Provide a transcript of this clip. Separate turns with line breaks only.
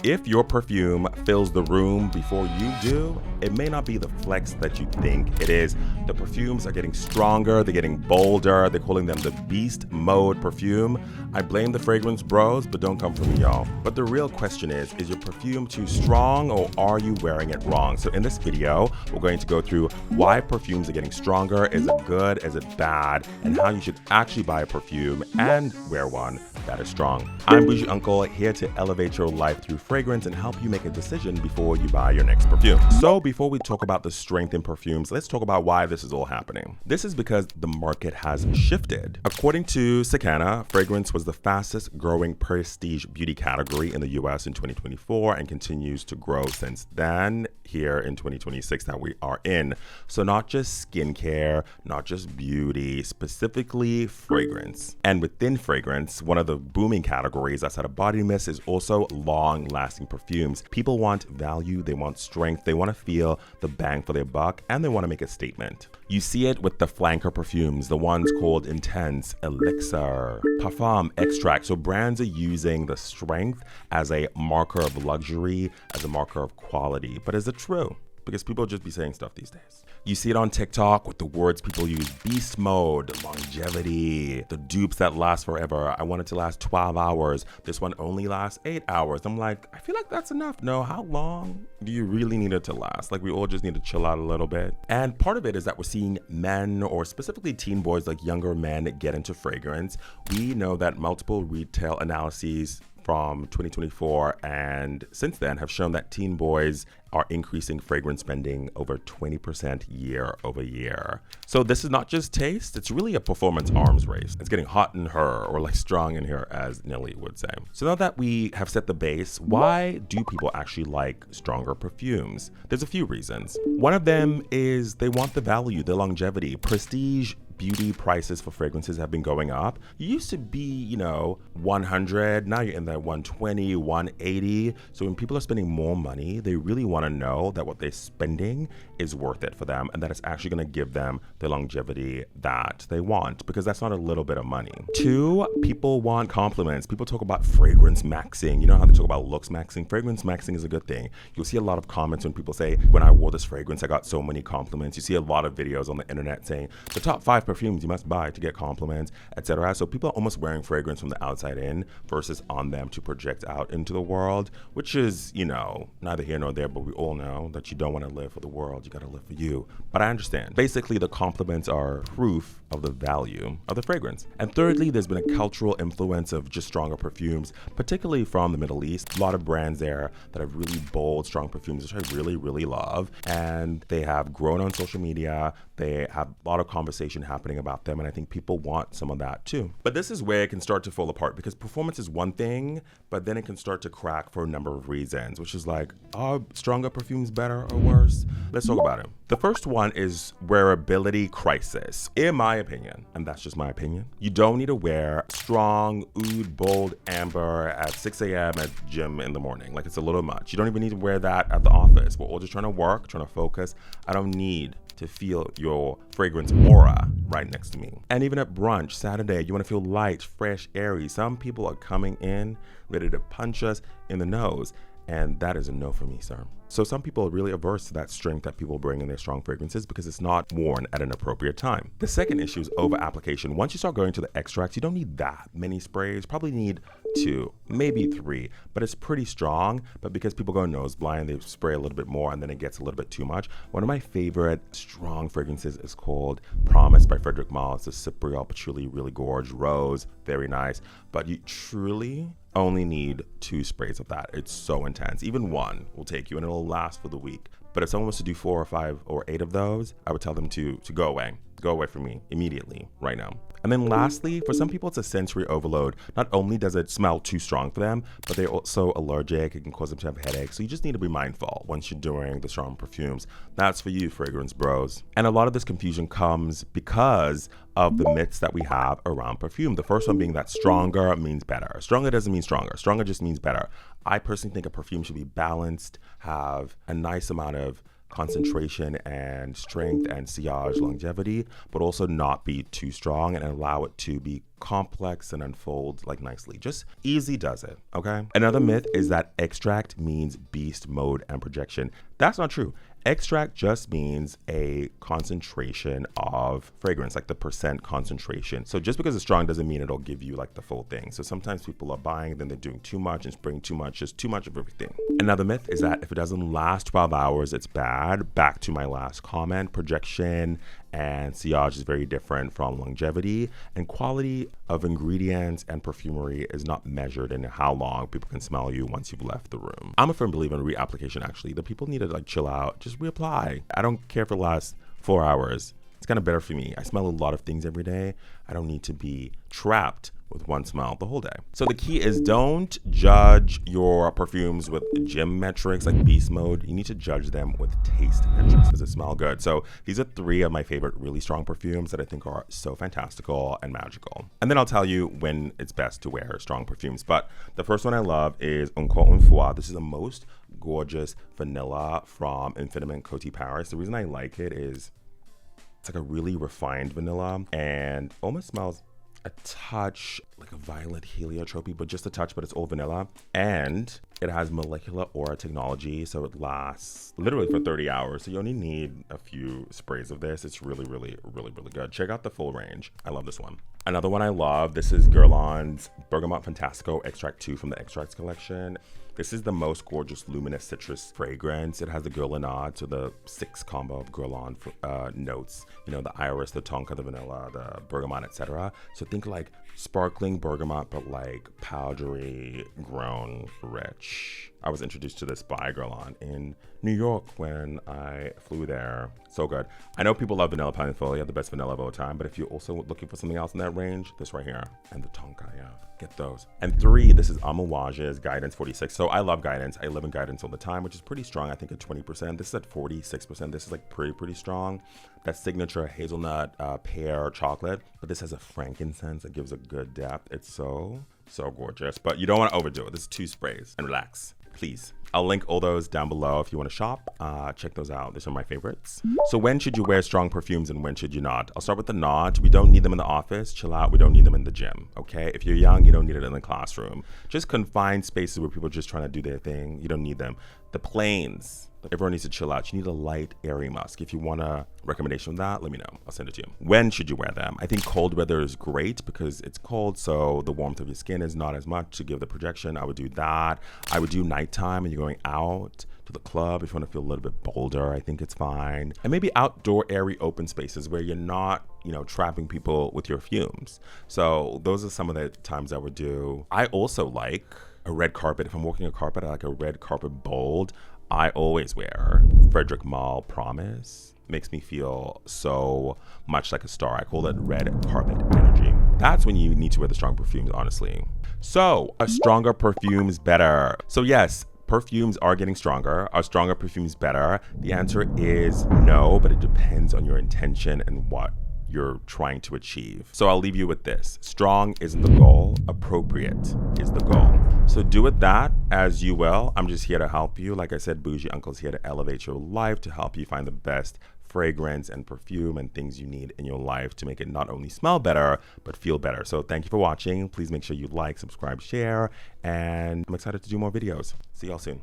If your perfume fills the room before you do, it may not be the flex that you think it is. The perfumes are getting stronger, they're getting bolder, they're calling them the beast mode perfume. I blame the fragrance bros, but don't come for me, y'all. But the real question is your perfume too strong or are you wearing it wrong? So in this video, we're going to go through why perfumes are getting stronger, is it good, is it bad, and how you should actually buy a perfume and wear one that is strong. I'm Bougie Uncle, here to elevate your life through fragrance and help you make a decision before you buy your next perfume. So before we talk about the strength in perfumes, let's talk about why this is all happening. This is because the market has shifted. According to Circana, fragrance was the fastest growing prestige beauty category in the US in 2024 and continues to grow since then here in 2026 that we are in. So not just skincare, not just beauty, specifically fragrance. And within fragrance, one of the booming categories outside of body mist is also long-lasting perfumes. People want value, they want strength, they want to feel the bang for their buck, and they want to make a statement. You see it with the flanker perfumes, the ones called Intense, Elixir, Parfum, Extract. So brands are using the strength as a marker of luxury, as a marker of quality. But is it true? Because people just be saying stuff these days. You see it on TikTok with the words people use: beast mode, longevity, the dupes that last forever. I want it to last 12 hours. This one only lasts 8 hours. I'm like, I feel like that's enough. No, how long do you really need it to last? Like, we all just need to chill out a little bit. And part of it is that we're seeing men, or specifically teen boys, like younger men, get into fragrance. We know that multiple retail analyses from 2024 and since then have shown that teen boys are increasing fragrance spending over 20% year over year. So this is not just taste, it's really a performance arms race. It's getting hot in her, or like strong in here, as Nelly would say. So now that we have set the base, why do people actually like stronger perfumes? There's a few reasons. One of them is they want the value, the longevity. Prestige beauty prices for fragrances have been going up. You used to be, 100, now you're in that 120, 180. So when people are spending more money, they really want to know that what they're spending is worth it for them and that it's actually going to give them the longevity that they want, because that's not a little bit of money. Two, people want compliments. People talk about fragrance maxing. You know how they talk about looks maxing? Fragrance maxing is a good thing. You'll see a lot of comments when people say, when I wore this fragrance, I got so many compliments. You see a lot of videos on the internet saying the top 5 perfumes you must buy to get compliments, etc. So people are almost wearing fragrance from the outside in versus on them to project out into the world, which is, neither here nor there, but we all know that you don't want to live for the world, you got to live for you. But I understand. Basically, the compliments are proof of the value of the fragrance. And thirdly, there's been a cultural influence of just stronger perfumes, particularly from the Middle East. A lot of brands there that have really bold, strong perfumes, which I really, really love. And they have grown on social media. They have a lot of conversation happening about them, and I think people want some of that too. But this is where it can start to fall apart, because performance is one thing, but then it can start to crack for a number of reasons, which is like, are stronger perfumes better or worse? Let's talk about it. The first one is wearability crisis. In my opinion, and that's just my opinion, you don't need to wear strong, oud, bold amber at 6 a.m. at gym in the morning. Like, it's a little much. You don't even need to wear that at the office. We're all just trying to work, trying to focus. I don't need to feel your fragrance aura right next to me. And even at brunch, Saturday, you want to feel light, fresh, airy. Some people are coming in ready to punch us in the nose, and that is a no for me, sir. So some people are really averse to that strength that people bring in their strong fragrances because it's not worn at an appropriate time. The second issue is over application. Once you start going to the extracts, you don't need that many sprays. Probably need 2, maybe 3, but it's pretty strong. But because people go nose blind, they spray a little bit more and then it gets a little bit too much. One of my favorite strong fragrances is called Promise by Frederic Malle. It's a cypriol, patchouli, really gorgeous, rose, very nice. But you truly only need 2 sprays of that. It's so intense. Even 1 will take you and it'll last for the week. But if someone was to do 4 or 5 or 8 of those, I would tell them to go away. Go away from me immediately, right now. And then lastly, for some people, it's a sensory overload. Not only does it smell too strong for them, but they're also allergic. It can cause them to have headaches. So you just need to be mindful once you're doing the strong perfumes. That's for you, fragrance bros. And a lot of this confusion comes because of the myths that we have around perfume. The first one being that stronger means better. Stronger doesn't mean stronger. Stronger just means better. I personally think a perfume should be balanced, have a nice amount of concentration and strength and sillage longevity, but also not be too strong and allow it to be complex and unfold like nicely. Just easy does it, okay? Another myth is that extract means beast mode and projection. That's not true. Extract just means a concentration of fragrance, like the percent concentration. So just because it's strong doesn't mean it'll give you like the full thing. So sometimes people are buying, then they're doing too much and spraying too much, just too much of everything. Another myth is that if it doesn't last 12 hours, it's bad. Back to my last comment, projection and sillage is very different from longevity, and quality of ingredients and perfumery is not measured in how long people can smell you once you've left the room. I'm a firm believer in reapplication. Actually, the people need to like chill out, just reapply. I don't care if it lasts 4 hours. It's kind of better for me. I smell a lot of things every day. I don't need to be trapped with one smell the whole day. So the key is, don't judge your perfumes with gym metrics like beast mode. You need to judge them with taste metrics. Does it smell good? So these are 3 of my favorite really strong perfumes that I think are so fantastical and magical. And then I'll tell you when it's best to wear strong perfumes. But the first one I love is Encore une fois. This is the most gorgeous vanilla from Infiniment Coty Paris. The reason I like it is it's like a really refined vanilla and almost smells a touch like a violet heliotrope, but just a touch, but it's all vanilla. And it has molecular aura technology, so it lasts literally for 30 hours. So you only need a few sprays of this. It's really, really, really, really good. Check out the full range. I love this one. Another one I love, this is Guerlain's Bergamot Fantastico Extract 2 from the Extracts collection. This is the most gorgeous luminous citrus fragrance. It has the Guerlainade, so the 6 combo of Guerlain notes. You know, the iris, the tonka, the vanilla, the bergamot, etc. So think like sparkling bergamot, but like powdery, grown, rich. I was introduced to this by Guerlain in New York when I flew there. So good. I know people love Vanilla Panifolia, the best vanilla of all time, but if you're also looking for something else in that range, this right here, and the tonka, yeah, get those. And 3, this is Amouage's Guidance 46. So I love Guidance. I live in Guidance all the time, which is pretty strong. I think at 20%. This is at 46%. This is like pretty strong. That signature hazelnut pear chocolate, but this has a frankincense that gives a good depth. It's so gorgeous, but you don't want to overdo it. This is 2 sprays and relax, please. I'll link all those down below if you want to shop. Check those out. These are my favorites. So when should you wear strong perfumes and when should you not? I'll start with the not. We don't need them in the office. Chill out. We don't need them in the gym. Okay? If you're young, you don't need it in the classroom. Just confined spaces where people are just trying to do their thing. You don't need them. The planes. Everyone needs to chill out. You need a light, airy musk. If you want a recommendation of that, let me know. I'll send it to you. When should you wear them? I think cold weather is great because it's cold, so the warmth of your skin is not as much to give the projection. I would do that. I would do nighttime when you're going out to the club. If you want to feel a little bit bolder, I think it's fine. And maybe outdoor, airy, open spaces where you're not, you know, trapping people with your fumes. So those are some of the times I would do. I also like a red carpet. If I'm walking a carpet, I like a red carpet bold. I always wear Frederic Malle Promise. Makes me feel so much like a star. I call it red carpet energy. That's when you need to wear the strong perfumes, honestly. So, are stronger perfumes better? So yes, perfumes are getting stronger. Are stronger perfumes better? The answer is no, but it depends on your intention and what you're trying to achieve. So I'll leave you with this. Strong isn't the goal, appropriate is the goal. So do with that as you will. I'm just here to help you. Like I said, Bougie Uncle's here to elevate your life, to help you find the best fragrance and perfume and things you need in your life to make it not only smell better, but feel better. So thank you for watching. Please make sure you like, subscribe, share, and I'm excited to do more videos. See y'all soon.